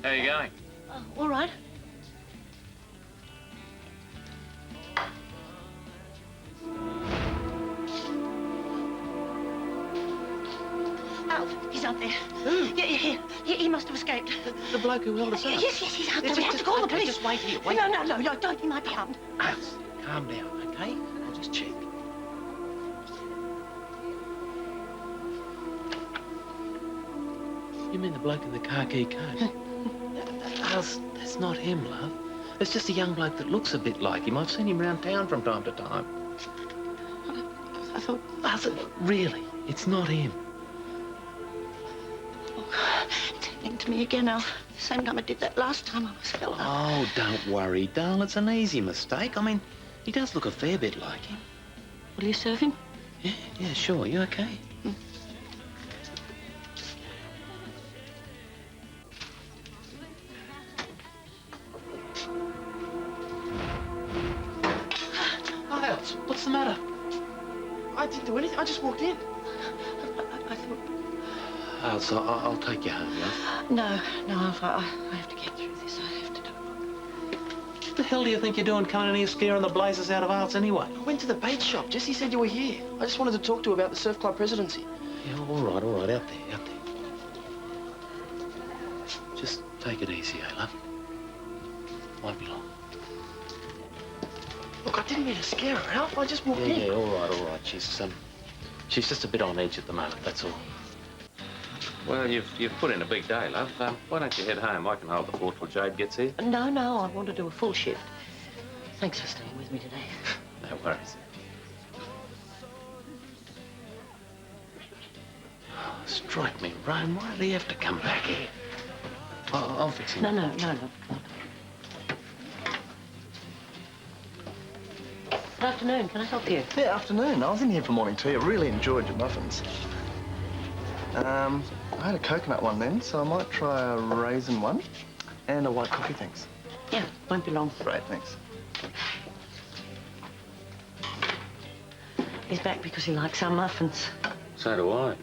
How are you going? All right. Alf, he's out there. Who? Yeah. He must have escaped. The bloke who held us up? Yes, he's out there. We have to call the police. Just wait here, wait. No, don't. He might be armed. Ailsa, calm down, okay? I'll just check. You mean the bloke in the khaki coat? Ailsa, that's not him, love. It's just a young bloke that looks a bit like him. I've seen him round town from time to time. I thought, Ailsa, really, it's not him. It's happening to me again, Alf. Same time I did that last time I was fell over. Oh, don't worry, darling. It's an easy mistake. I mean, he does look a fair bit like him. Will you serve him? Yeah, sure. You okay? Ailsa, what's the matter? I didn't do anything. I just walked in. I thought... Ailsa, I'll take you home, love. No, Alf, I have to get through this. I have to do it. What the hell do you think you're doing coming in here scaring the blazes out of Ailsa anyway? I went to the bait shop. Jessie said you were here. I just wanted to talk to you about the surf club presidency. Yeah, all right, out there. Just take it easy, eh, love? Won't be long. Look, I didn't mean to scare her, Alf. I just walked in. Yeah, all right. She's just a bit on edge at the moment, that's all. Well, you've put in a big day, love. Why don't you head home? I can hold the fort till Jade gets here. No, I want to do a full shift. Thanks for staying with me today. No worries. Oh, strike me, Ryan. Why did he have to come back here? I'll fix him. No. Good afternoon. Can I help you? Yeah, afternoon. I was in here for morning tea. I really enjoyed your muffins. I had a coconut one then, so I might try a raisin one and a white coffee, thanks. Yeah, won't be long. Great, thanks. He's back because he likes our muffins. So do I.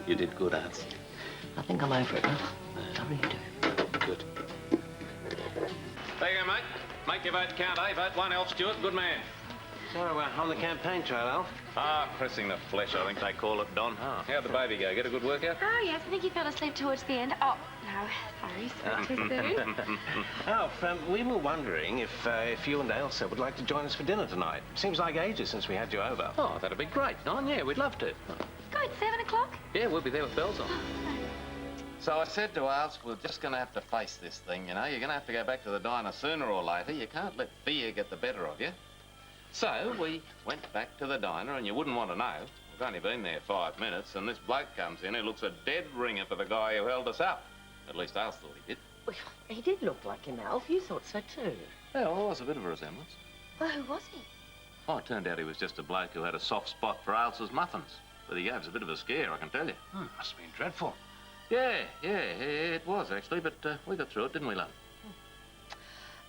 You did good, Ailsa. I think I'm over it now. I really do. Good. There you go, mate. Make your vote count, eh? Vote one, Alf Stewart. Good man. So, on the campaign trail, Alf? Pressing the flesh, I think they call it, Don. How'd the baby go? Get a good workout? Oh, yes, I think he fell asleep towards the end. Oh, no, sorry, spoke too soon. Alf, we were wondering if you and Ailsa would like to join us for dinner tonight. Seems like ages since we had you over. Oh, that'd be great, Don. Yeah, we'd love to. Good, 7 o'clock? Yeah, we'll be there with bells on. So I said to Ailsa, we're just going to have to face this thing, you know. You're going to have to go back to the diner sooner or later. You can't let fear get the better of you. So we went back to the diner, and you wouldn't want to know. We've only been there 5 minutes, and this bloke comes in who looks a dead ringer for the guy who held us up. At least Ailsa thought he did. Well, he did look like him, Alf. You thought so, too. Yeah, well, there was a bit of a resemblance. Well, who was he? Oh, it turned out he was just a bloke who had a soft spot for Ailsa's muffins. But he gave us a bit of a scare, I can tell you. Must have been dreadful. Yeah, it was, actually, but we got through it, didn't we, love?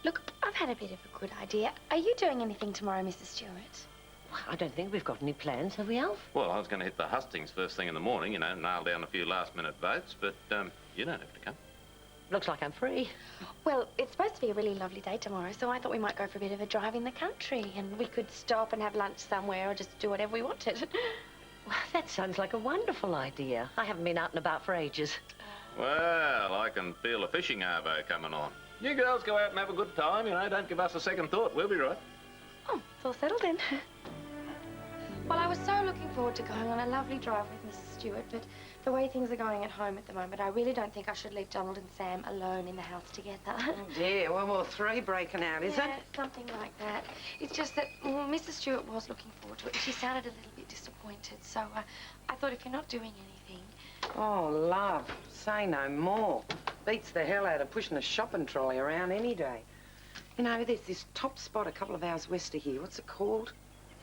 Look, I've had a bit of a good idea. Are you doing anything tomorrow, Mrs. Stewart? Well, I don't think we've got any plans, have we, Alf? Well, I was going to hit the hustings first thing in the morning, you know, nail down a few last-minute votes, but you don't have to come. Looks like I'm free. Well, it's supposed to be a really lovely day tomorrow, so I thought we might go for a bit of a drive in the country, and we could stop and have lunch somewhere or just do whatever we wanted. Well, that sounds like a wonderful idea. I haven't been out and about for ages. Well, I can feel a fishing arvo coming on. You girls go out and have a good time, you know, don't give us a second thought. We'll be right. Oh, it's all settled then. Well, I was so looking forward to going on a lovely drive with Mrs. Stewart, but the way things are going at home at the moment, I really don't think I should leave Donald and Sam alone in the house together. Oh, dear. World War III breaking out, is it? Yeah, something like that. It's just that Mrs. Stewart was looking forward to it, and she sounded a little bit disappointed, so I thought if you're not doing anything... Oh, love. Say no more. Beats the hell out of pushing a shopping trolley around any day. You know, there's this top spot a couple of hours west of here. What's it called?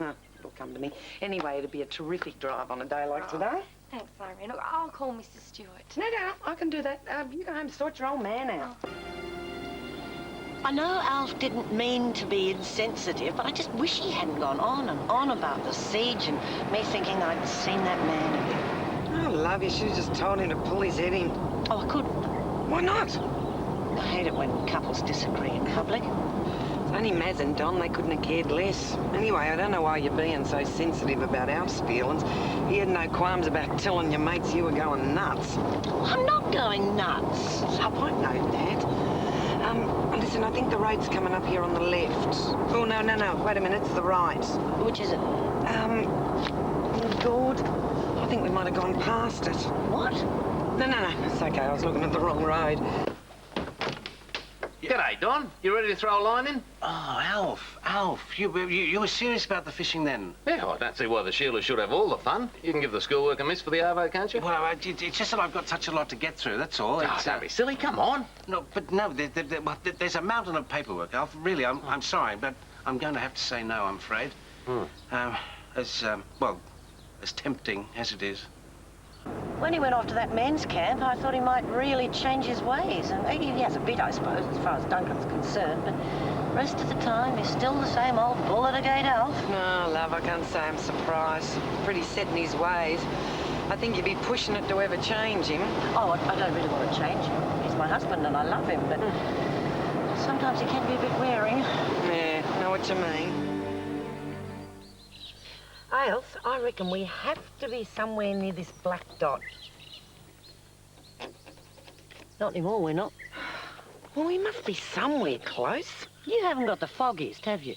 Oh, it'll come to me. Anyway, it'd be a terrific drive on a day like today. Thanks, Irene. Look, I'll call Mrs. Stewart. No, I can do that. You go home and sort your old man out. I know Alf didn't mean to be insensitive, but I just wish he hadn't gone on and on about the siege and me thinking I'd seen that man again. Oh, love, you should have just told him to pull his head in. Oh, I couldn't. Why Why not? I hate it when couples disagree in public. It's only Maz and Don. They couldn't have cared less. Anyway, I don't know why you're being so sensitive about Alf's feelings. He had no qualms about telling your mates you were going nuts. I'm not going nuts. I won't know that. Listen, I think the road's coming up here on the left. Oh, no. Wait a minute, it's the right. Which is it? Oh, God. I think we might have gone past it. What? No. It's okay. I was looking at the wrong road. G'day, Don. You ready to throw a line in? Oh, Alf, you were serious about the fishing then? Yeah, I don't see why the Sheila should have all the fun. You can give the schoolwork a miss for the arvo, can't you? Well, it's just that I've got such a lot to get through, that's all. Oh, don't be silly, come on. No, there's a mountain of paperwork, Alf. Really, I'm sorry, but I'm going to have to say no, I'm afraid. As tempting as it is. When he went off to that men's camp, I thought he might really change his ways. And he has a bit, I suppose, as far as Duncan's concerned. But the rest of the time, he's still the same old bull at a gate Alf. No, love, I can't say I'm surprised. Pretty set in his ways. I think you'd be pushing it to ever change him. Oh, I don't really want to change him. He's my husband and I love him, but sometimes he can be a bit wearing. Yeah, know what you mean. Ailsa, I reckon we have to be somewhere near this black dot. Not anymore, we're not. Well, we must be somewhere close. You haven't got the foggiest, have you?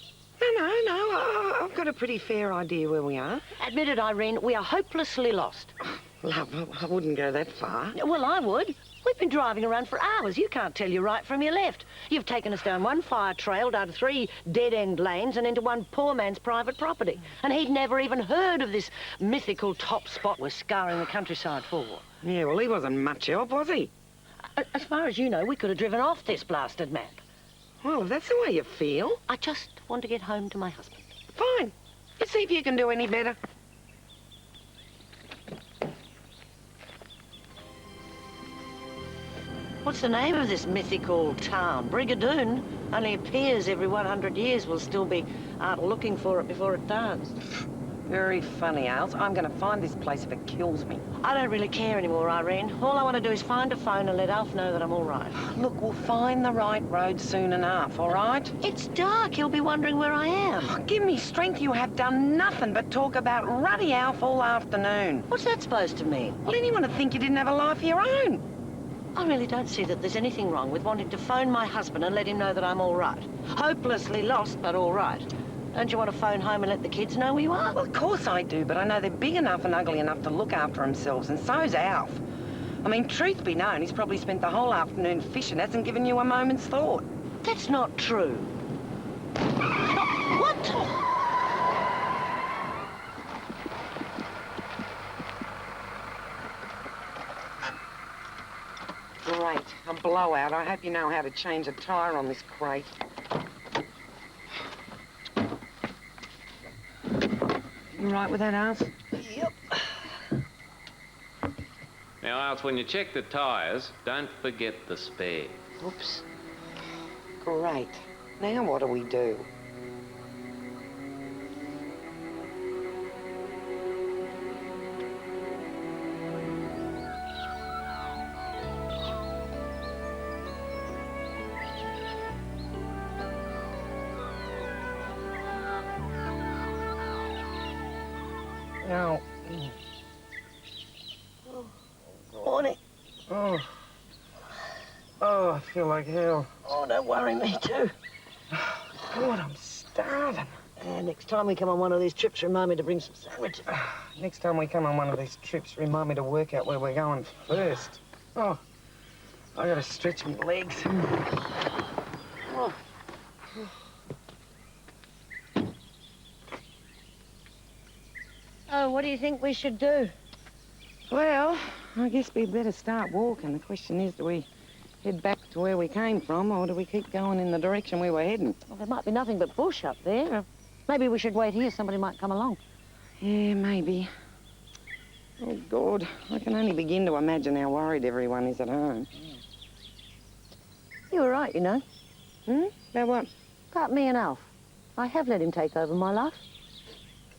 No. I've got a pretty fair idea where we are. Admit it, Irene, we are hopelessly lost. Love, I wouldn't go that far. Well, I would. We've been driving around for hours. You can't tell your right from your left. You've taken us down one fire trail, down 3 dead-end lanes and into one poor man's private property. And he'd never even heard of this mythical top spot we're scouring the countryside for. Yeah, well, he wasn't much help, was he? As far as you know, we could have driven off this blasted map. Well, if that's the way you feel... I just want to get home to my husband. Fine. Let's see if you can do any better. What's the name of this mythical town? Brigadoon. Only appears every 100 years. We'll still be out looking for it before it does. Very funny, Ailsa. I'm going to find this place if it kills me. I don't really care anymore, Irene. All I want to do is find a phone and let Alf know that I'm all right. Look, we'll find the right road soon enough, all right? It's dark. He'll be wondering where I am. Oh, give me strength. You have done nothing but talk about ruddy Alf all afternoon. What's that supposed to mean? Well, anyone would think you didn't have a life of your own. I really don't see that there's anything wrong with wanting to phone my husband and let him know that I'm all right. Hopelessly lost, but all right. Don't you want to phone home and let the kids know where you are? Well, of course I do, but I know they're big enough and ugly enough to look after themselves, and so's Alf. I mean, truth be known, he's probably spent the whole afternoon fishing, hasn't given you a moment's thought. That's not true. What? Great, a blowout. I hope you know how to change a tyre on this crate. You right with that, Alf? Yep. Now, Alf, when you check the tyres, don't forget the spare. Oops. Great. Now what do we do? Now, Morning. oh, I feel like hell. Oh, don't worry, me too. God, I'm starving. Next time we come on one of these trips, remind me to bring some sandwiches. Next time we come on one of these trips, remind me to work out where we're going first. Oh, I gotta stretch my legs. Oh. Oh, what do you think we should do? Well, I guess we'd better start walking. The question is, do we head back to where we came from, or do we keep going in the direction we were heading? Well, there might be nothing but bush up there. Maybe we should wait here. Somebody might come along. Yeah, maybe. Oh, God, I can only begin to imagine how worried everyone is at home. You were right, you know. About what? About me and Alf. I have let him take over my life.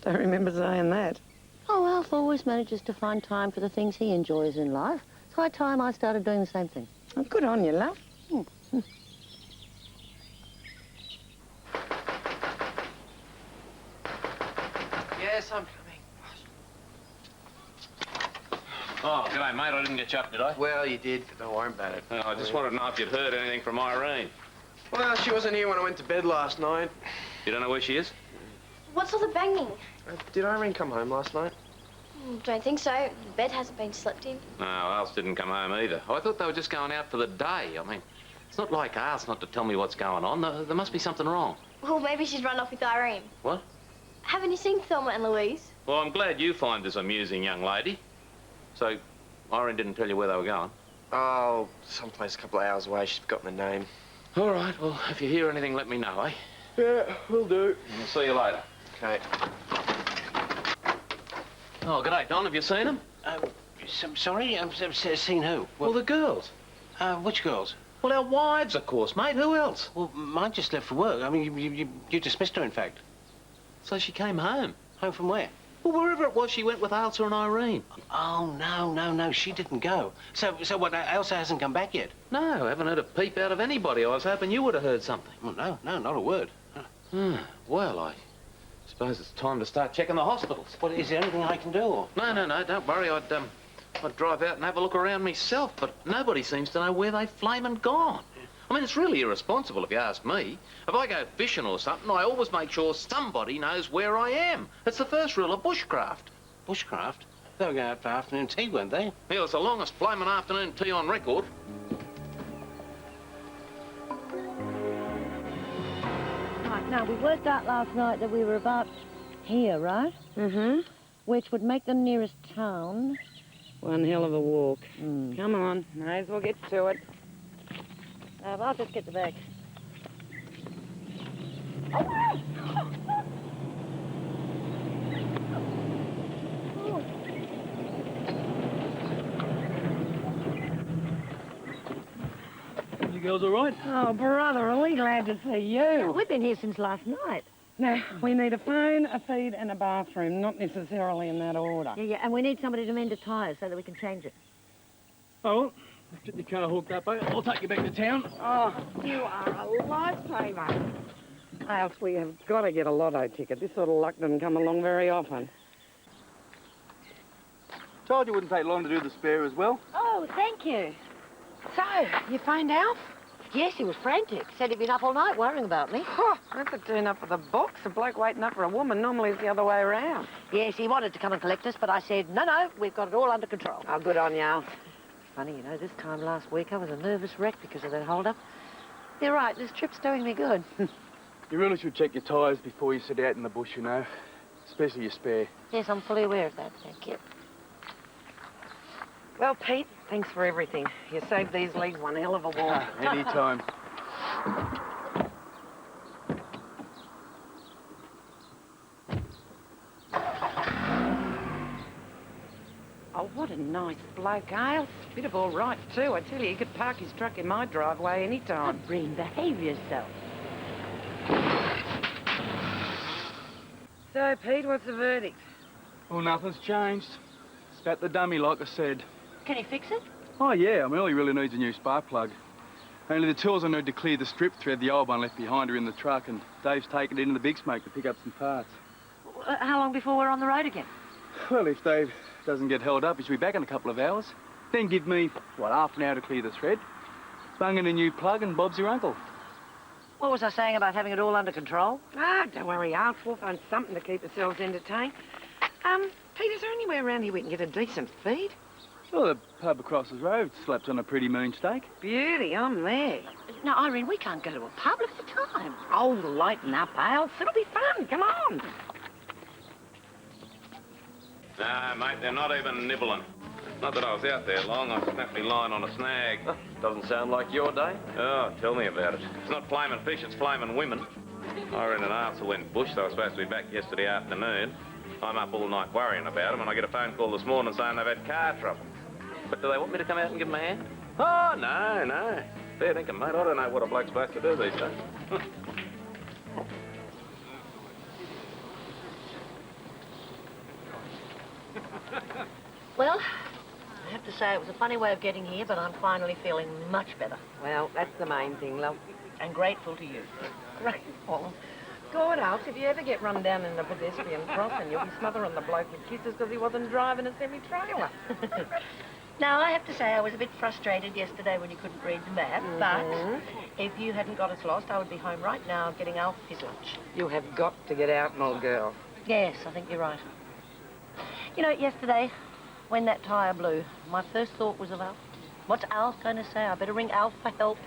Don't remember saying that. Oh, Alf always manages to find time for the things he enjoys in life. It's high time I started doing the same thing. Oh, good on you, love. Yes, I'm coming. Oh, g'day, mate. I didn't get you up, did I? Well, you did, but don't worry about it. I just wanted to know if you'd heard anything from Irene. Well, she wasn't here when I went to bed last night. You don't know where she is? What's all the banging? Did Irene come home last night? Don't think so. The bed hasn't been slept in. No, Ailsa didn't come home either. I thought they were just going out for the day. I mean, it's not like Ailsa not to tell me what's going on. There must be something wrong. Well, maybe she's run off with Irene. What? Haven't you seen Thelma and Louise? Well, I'm glad you find this amusing, young lady. So, Irene didn't tell you where they were going? Oh, someplace a couple of hours away. She's forgotten the name. All right, well, if you hear anything, let me know, eh? Yeah, will do. I'll see you later. Okay. Oh, g'day, Don. Have you seen them? Sorry? I've seen who? Well, the girls. Which girls? Well, our wives, of course, mate. Who else? Well, mine just left for work. I mean, you dismissed her, in fact. So she came home. Home from where? Well, wherever it was, she went with Ailsa and Irene. Oh, no, she didn't go. So what, Ailsa hasn't come back yet? No, I haven't heard a peep out of anybody. I was hoping you would have heard something. Well, no, not a word. Well, I suppose it's time to start checking the hospitals. Well, is there anything I can do? Or? No, don't worry. I'd drive out and have a look around myself, but nobody seems to know where they've flamin' gone. I mean, it's really irresponsible if you ask me. If I go fishing or something, I always make sure somebody knows where I am. It's the first rule of bushcraft. Bushcraft? They were going out for afternoon tea, weren't they? Yeah, it's the longest flaming afternoon tea on record. Right, now, we worked out last night that we were about here, right? Mm-hmm. Which would make the nearest town. One hell of a walk. Come on, may as well get to it. I'll just get the bag. You girls all right? Oh, brother, are we glad to see you? We've been here since last night. Now, we need a phone, a feed, and a bathroom, not necessarily in that order. Yeah, and we need somebody to mend a tyre so that we can change it. Oh, well, get your car hooked up, eh? I'll take you back to town. Oh, you are a lifesaver. Else we have got to get a lotto ticket. This sort of luck doesn't come along very often. Told you it wouldn't take long to do the spare as well. Oh, thank you. So, you phoned Alf? Yes, he was frantic. Said he'd been up all night worrying about me. Oh, that's a turn up for the box. A bloke waiting up for a woman. Normally it's the other way around. Yes, he wanted to come and collect us, but I said, no, we've got it all under control. Oh, good on you, Alf. Funny, you know, this time last week I was a nervous wreck because of that hold-up. You're right, this trip's doing me good. You really should check your tyres before you sit out in the bush, you know. Especially your spare. Yes, I'm fully aware of that, thank you. Well, Pete, thanks for everything. You saved these legs one hell of a walk. Anytime. Oh, what a nice bloke, Ailsa. Bit of all right, too. I tell you, he could park his truck in my driveway any time. Breen, behave yourself. So, Pete, what's the verdict? Well, nothing's changed. It's about the dummy, like I said. Can you fix it? Oh, yeah, I mean, all he really needs a new spark plug. Only the tools I need to clear the strip thread the old one left behind her in the truck, and Dave's taken it into the big smoke to pick up some parts. How long before we're on the road again? Well, if Dave doesn't get held up, he should be back in a couple of hours. Then give me, what, half an hour to clear the thread. Bung in a new plug and Bob's your uncle. What was I saying about having it all under control? Ah, don't worry, Ailsa. We'll find something to keep ourselves entertained. Pete, is there anywhere around here we can get a decent feed? Well, the pub across the road slaps on a pretty mean steak. Beauty, I'm there. No, Irene, we can't go to a pub. Look at the time. Oh, lighten up, Ailsa. It'll be fun. Come on. Nah, mate, they're not even nibbling. Not that I was out there long. I snapped me line on a snag. Doesn't sound like your day. Oh, tell me about it. It's not flaming fish, it's flaming women. Irene and Ailsa went bush. They were supposed to be back yesterday afternoon. I'm up all night worrying about them, and I get a phone call this morning saying they've had car trouble. But do they want me to come out and give them a hand? Oh, no. Fair thinking, mate. I don't know what a bloke's supposed to do these days. Well, I have have to say it was a funny way of getting here, but I'm finally feeling much better. Well, that's the main thing, love. And grateful to you. Grateful. God, Ailsa, if you ever get run down in a pedestrian crossing, you'll be smothering the bloke with kisses because he wasn't driving a semi-trailer. Now, I have to say I was a bit frustrated yesterday when you couldn't read the map, but if you hadn't got us lost, I would be home right now getting Alf his lunch. You have got to get out, my girl. Yes, I think you're right. You know, yesterday, when that tyre blew, my first thought was of Alf. What's Alf going to say? I better ring Alf for help.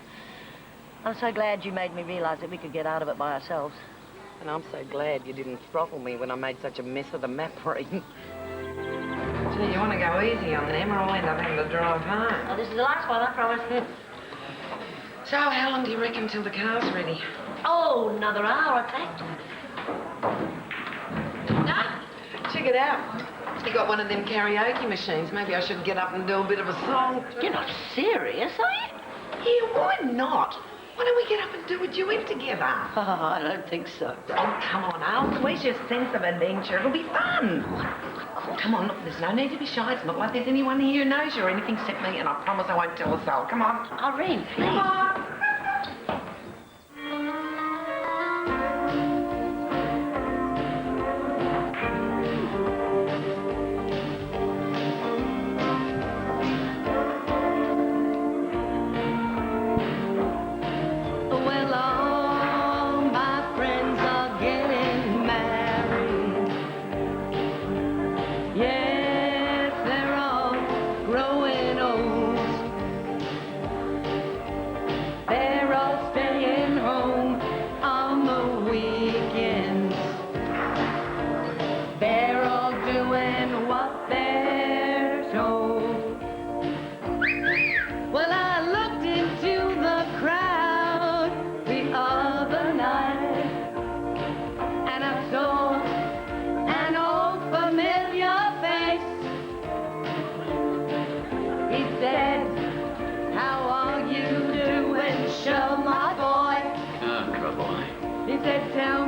I'm so glad you made me realise that we could get out of it by ourselves. And I'm so glad you didn't throttle me when I made such a mess of the map reading. Gee, you want to go easy on them or I'll end up having to drive home. Oh, this is the last one, I promise. So, how long do you reckon till the car's ready? Oh, another hour, I think. Check it out. You got one of them karaoke machines. Maybe I should get up and do a bit of a song. You're not serious, are you? Yeah, why not? Why don't we get up and do a duet together? Oh, I don't think so. Oh, come on, Al. Where's your sense of adventure? It'll be fun. Come on, look, there's no need to be shy. It's not like there's anyone here who knows you or anything except me, and I promise I won't tell a soul. Come on. Irene, please. Come on. Well, all my friends are getting married. Yes, they're all growing old. They're all staying home on the weekends. They're all doing what they're told. Well, I looked into the crowd the other night, and I saw an old familiar face. He said, "How are you doing, Show, my boy?" Oh, good boy. He said, "Tell